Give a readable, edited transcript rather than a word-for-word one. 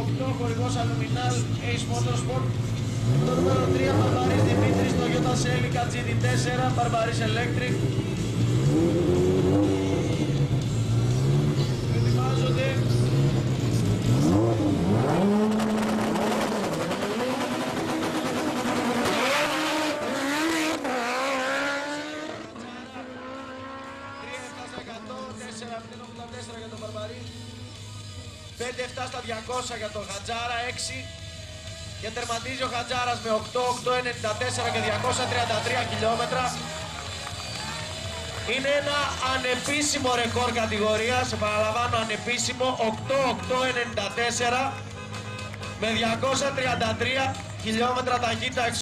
8 χορηγός Αλουμινάλ Ace Motorsport. Το νούμερο 3 Μπαρμπαρής Δημήτρης, το Toyota Celica GT4 Μπαρμπαρής Electric. Ετοιμάζονται. Για τον Μπαρμπαρή, 5-7 στα 200 για τον Χατζάρα, 6 και τερματίζει ο Χατζάρας με 8-8-94 και 233 χιλιόμετρα. Είναι ένα ανεπίσημο ρεκόρ κατηγορίας, επαναλαμβάνω ανεπίσημο, 8-8-94 με 233 χιλιόμετρα ταχύτητα.